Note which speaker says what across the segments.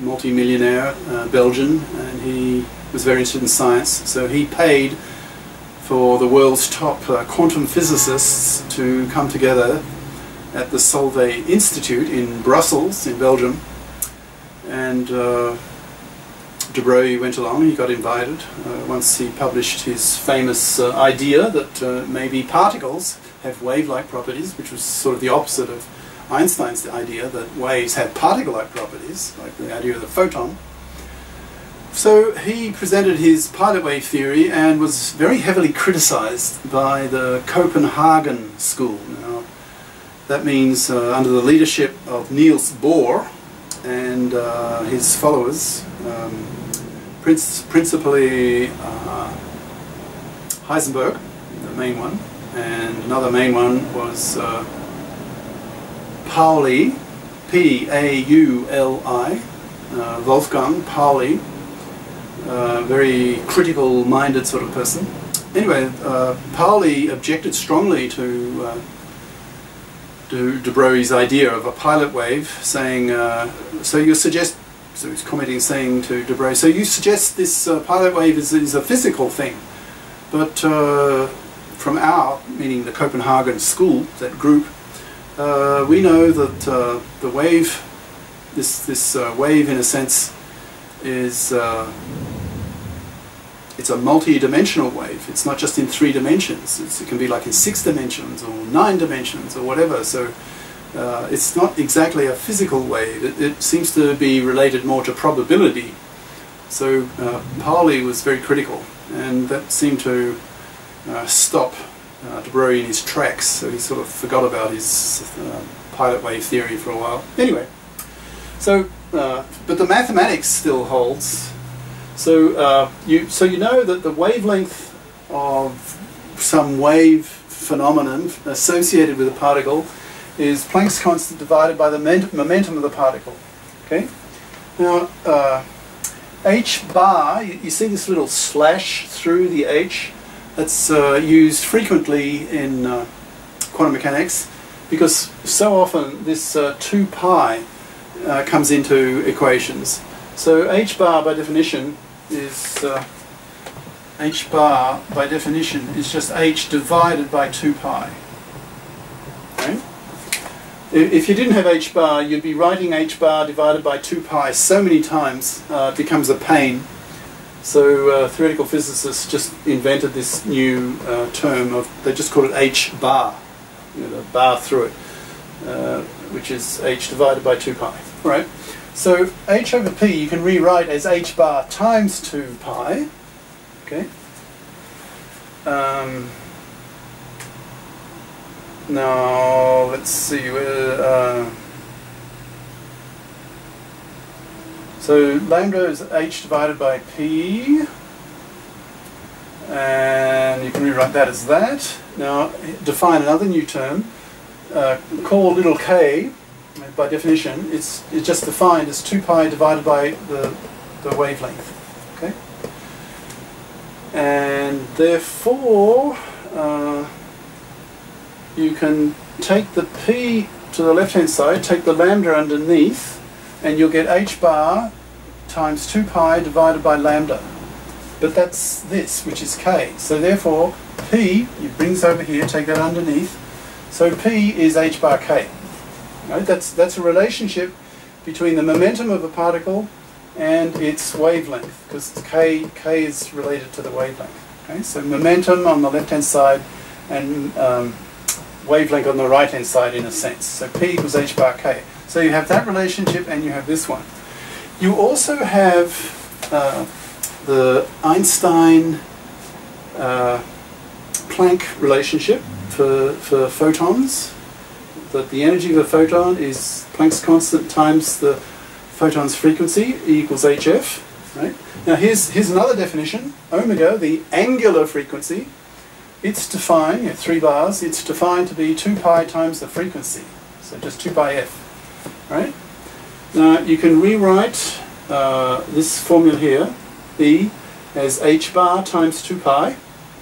Speaker 1: multi-millionaire Belgian, and he was very interested in science, so he paid for the world's top quantum physicists to come together at the Solvay Institute in Brussels, in Belgium. And de Broglie went along, he got invited once he published his famous idea that maybe particles have wave-like properties, which was sort of the opposite of Einstein's idea that waves have particle-like properties, like the idea of the photon. So he presented his pilot wave theory and was very heavily criticized by the Copenhagen school. Now, that means under the leadership of Niels Bohr and his followers, principally Heisenberg, the main one, and another main one was Pauli, P-A-U-L-I, Wolfgang Pauli, very critical-minded sort of person. Anyway, Pauli objected strongly to de Broglie's idea of a pilot wave, saying, so he's commenting, saying to de Broglie, so you suggest this pilot wave is a physical thing, but from our, meaning the Copenhagen school, that group, we know that the wave, this wave in a sense, is it's a multi-dimensional wave. It's not just in 3 dimensions. It can be like in 6 dimensions or 9 dimensions or whatever. So it's not exactly a physical wave. It seems to be related more to probability. So Pauli was very critical, and that seemed to stop de Broglie in his tracks. So he sort of forgot about his pilot wave theory for a while. Anyway, so but the mathematics still holds. So you know that the wavelength of some wave phenomenon associated with a particle is Planck's constant divided by the momentum of the particle. Okay. Now h bar, you see this little slash through the h. That's used frequently in quantum mechanics because so often this 2 pi comes into equations. So h bar by definition is h bar by definition is just h divided by 2 pi. Okay? If you didn't have h bar, you'd be writing h bar divided by 2 pi so many times it becomes a pain. So theoretical physicists just invented this new term of, they just call it h bar, you know, the bar through it, which is h divided by 2 pi. All right. So h over p you can rewrite as h bar times 2 pi. Okay. Now let's see. So lambda is h divided by p, and you can rewrite that as that. Now define another new term. Call little k. By definition, it's just defined as 2 pi divided by the wavelength. Okay, and therefore you can take the p to the left-hand side, take the lambda underneath, and you'll get h bar times 2 pi divided by lambda. But that's this, which is k. So therefore, p, you bring this over here, take that underneath. So p is h bar k. Right? That's a relationship between the momentum of a particle and its wavelength, because k is related to the wavelength. Okay? So momentum on the left-hand side and wavelength on the right-hand side in a sense. So p equals h bar k. So you have that relationship and you have this one. You also have the Einstein-Planck relationship for photons. That the energy of a photon is Planck's constant times the photon's frequency, E equals hf. Right? Now here's another definition. Omega, the angular frequency, it's defined, you know, 3 bars, it's defined to be 2 pi times the frequency. So just 2 pi f. Right? Now you can rewrite this formula here, E, as h bar times 2 pi,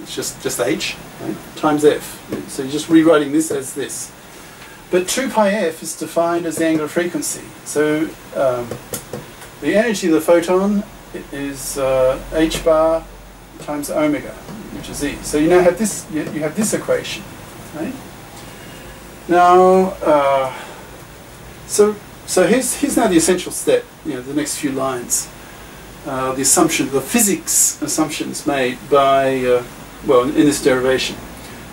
Speaker 1: it's just h, right, times f. So you're just rewriting this as this. But 2 pi f is defined as the angular frequency. So the energy of the photon is h bar times omega, which is E. So you now have this. You have this equation, right? Now, so here's now the essential step. The next few lines. The assumption, the physics assumptions made by, well, in this derivation.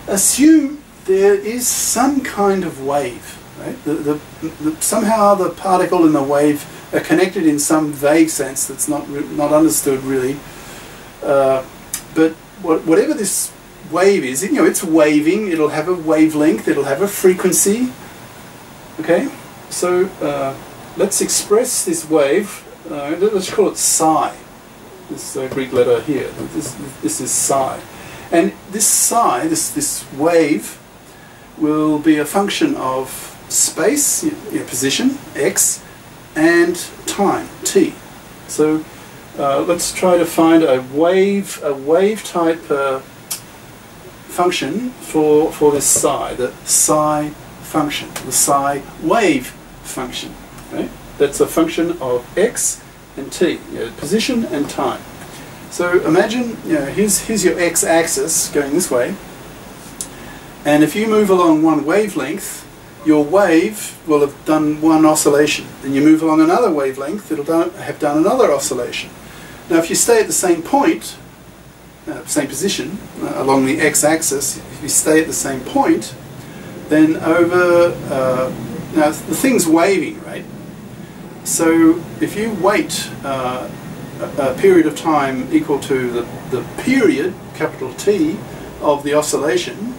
Speaker 1: Assume there is some kind of wave, right? Somehow the particle and the wave are connected in some vague sense that's not understood really. But whatever this wave is, it's waving. It'll have a wavelength. It'll have a frequency. Okay, so let's express this wave. Let's call it psi. This Greek letter here. This is psi, and this psi, this wave, will be a function of space, position x, and time t. So let's try to find a wave type function for this psi, the psi function, the psi wave function. Right? That's a function of x and t, position and time. So imagine, here's your x-axis going this way, and if you move along one wavelength, your wave will have done one oscillation. Then you move along another wavelength, it'll have done another oscillation. Now if you stay at the same point, same position, along the x-axis, if you stay at the same point, then over, now the thing's waving, right? So if you wait a period of time equal to the period, capital T, of the oscillation,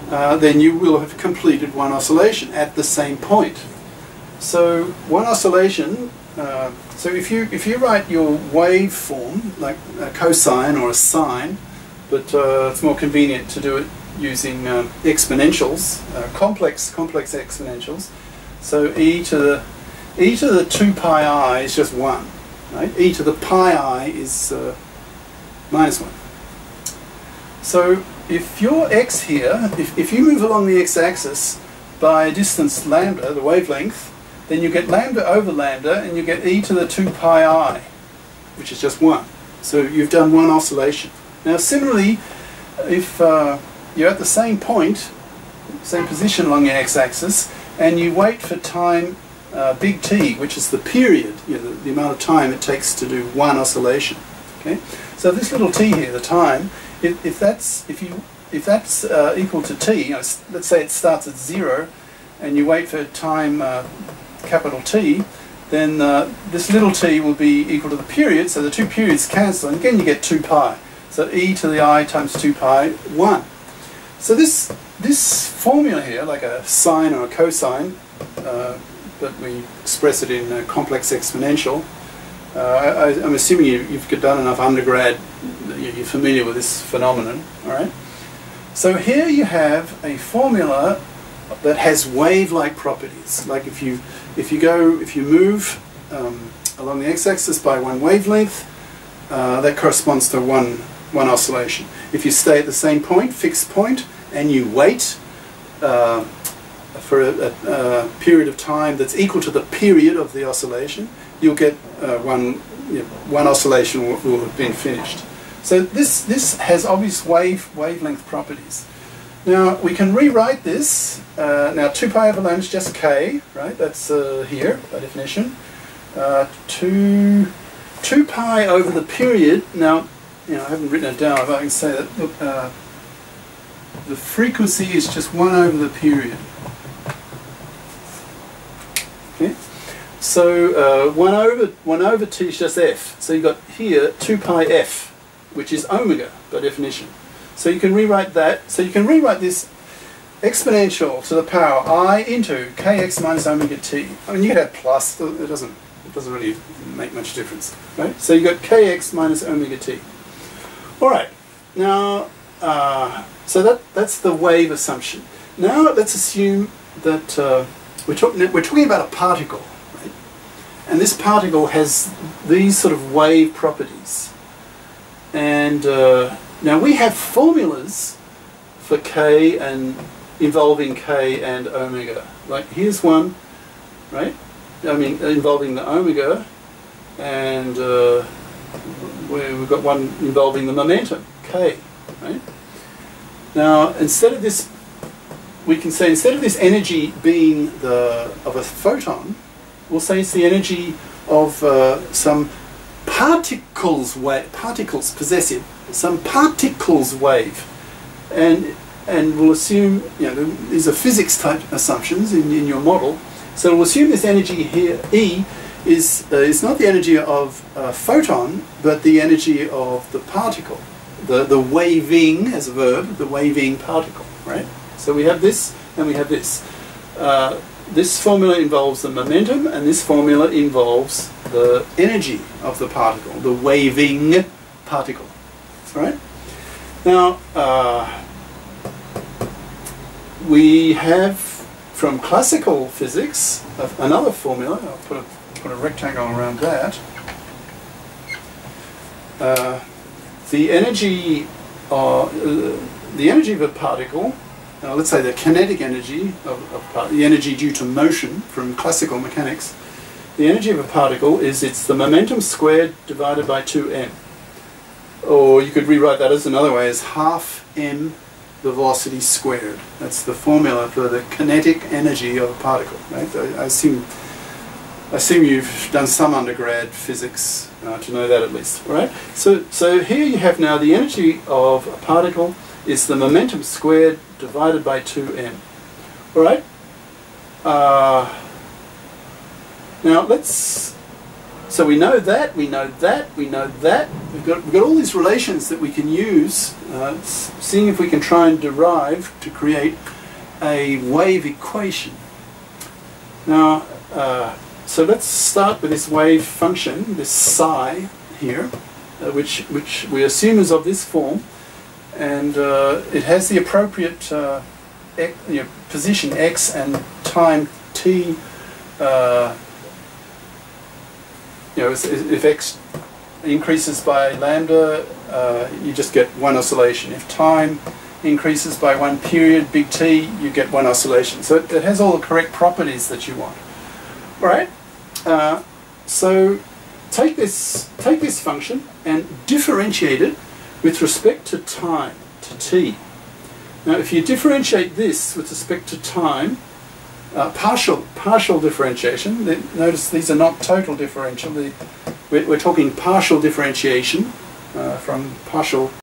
Speaker 1: then you will have completed one oscillation at the same point. So one oscillation, so if you write your waveform like a cosine or a sine, but it's more convenient to do it using exponentials, complex exponentials. So e to the 2 pi I is just 1, right? E to the pi I is minus 1. So if your x here, if you move along the x-axis by a distance lambda, the wavelength, then you get lambda over lambda, and you get e to the 2 pi I, which is just 1. So you've done one oscillation. Now similarly, if you're at the same point, same position along your x-axis, and you wait for time big T, which is the period, the amount of time it takes to do one oscillation. Okay, so this little t here, the time, if that's equal to t, let's say it starts at 0, and you wait for time capital T, then this little t will be equal to the period, so the two periods cancel, and again you get 2 pi. So e to the I times 2 pi, 1. So this formula here, like a sine or a cosine, but we express it in a complex exponential. I'm assuming you've done enough undergrad, you're familiar with this phenomenon, all right? So here you have a formula that has wave-like properties. Like if you move along the x-axis by one wavelength, that corresponds to one oscillation. If you stay at the same point, fixed point, and you wait for a period of time that's equal to the period of the oscillation, you'll get one oscillation will have been finished. So this has obvious wavelength properties. Now we can rewrite this. Now 2 pi over lambda is just k, right? That's here by definition. 2 pi over the period. Now I haven't written it down, but I can say that. Look, the frequency is just 1 over the period. Okay, so 1 over t is just f. So you've got here 2 pi f, which is omega by definition. So you can rewrite that. So you can rewrite this exponential to the power I into kx minus omega t. I mean, you could have plus. It doesn't really make much difference, right? So you got kx minus omega t. All right. Now, so that's the wave assumption. Now let's assume that we're talking about a particle, right? And this particle has these sort of wave properties. And now we have formulas for k and involving k and omega. Like here's one, right? I mean involving the omega, and we've got one involving the momentum, k. Right? Now, instead of this, we can say instead of this energy being of a photon, we'll say it's the energy of some particles possessive, some particles wave, and we'll assume, these are physics type assumptions in your model. So we'll assume this energy here, E, is not the energy of a photon, but the energy of the particle, the waving, as a verb, the waving particle, right? So we have this and we have this. This formula involves the momentum, and this formula involves the energy of the particle, the waving particle, right? Now, we have from classical physics another formula. I'll put a rectangle around that. The energy of a particle, let's say the kinetic energy the energy due to motion from classical mechanics, the energy of a particle it's the momentum squared divided by 2m. Or you could rewrite that as another way, as half m the velocity squared. That's the formula for the kinetic energy of a particle, right? I assume you've done some undergrad physics to know that at least, all right? So here you have now the energy of a particle is the momentum squared divided by 2m, all right? Now so we know that, we know that, we know that. We've got all these relations that we can use, seeing if we can try and derive to create a wave equation. Now, so let's start with this wave function, this psi here, which we assume is of this form, and it has the appropriate position x and time t. If x increases by lambda, you just get one oscillation. If time increases by one period, big T, you get one oscillation. So it has all the correct properties that you want. All right. So take this function and differentiate it with respect to time, to t. Now, if you differentiate this with respect to time, partial differentiation. Notice these are not total differential. We're talking partial differentiation from partial